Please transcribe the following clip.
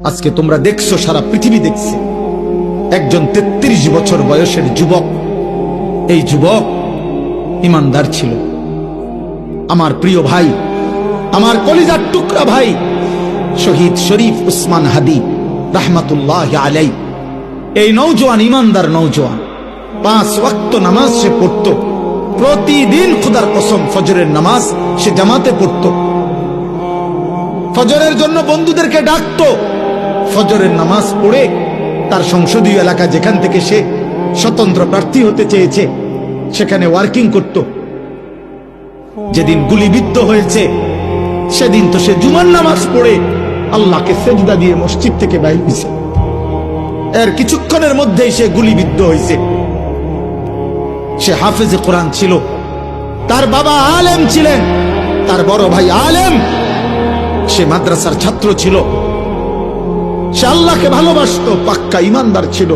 আজকে তোমরা দেখছো, সারা পৃথিবী দেখছে, একজন 33 বছর বয়সের যুবক, এই যুবক ইমানদার ছিল। আমার প্রিয় ভাই, আমার কলিজার টুকরা ভাই শহীদ শরীফ উসমান হাদি রাহমাতুল্লাহ আলাইহি, এই নওজোয়ান ইমানদার নওজোয়ান 5 ওয়াক্ত নামাজ সে পড়ত প্রতিদিন। খোদার কসম, ফজরের নামাজ সে জামাতে পড়ত, ফজরের জন্য বন্ধুদেরকে ডাকতো, ফজরের নামাজ পড়ে তার সংসদীয় এলাকা যেখান থেকে সে স্বতন্ত্র প্রার্থী হতে চেয়েছে সেখানে ওয়ার্কিং করত। যেদিন গুলিবিদ্ধ হয়েছে সেদিন তো সে জুমার নামাজ পড়ে আল্লাহকে সেজদা দিয়ে মসজিদ থেকে বাইর হয়েছে। এর কিছুক্ষণের মধ্যেই সে গুলিবিদ্ধ হয়েছে। সে হাফেজে কোরআন ছিল, তার বাবা আলেম ছিলেন, তার বড় ভাই আলেম, সে মাদ্রাসার ছাত্র ছিল, সে আল্লাহকে ভালোবাসতো, পাক্কা ইমানদার ছিল।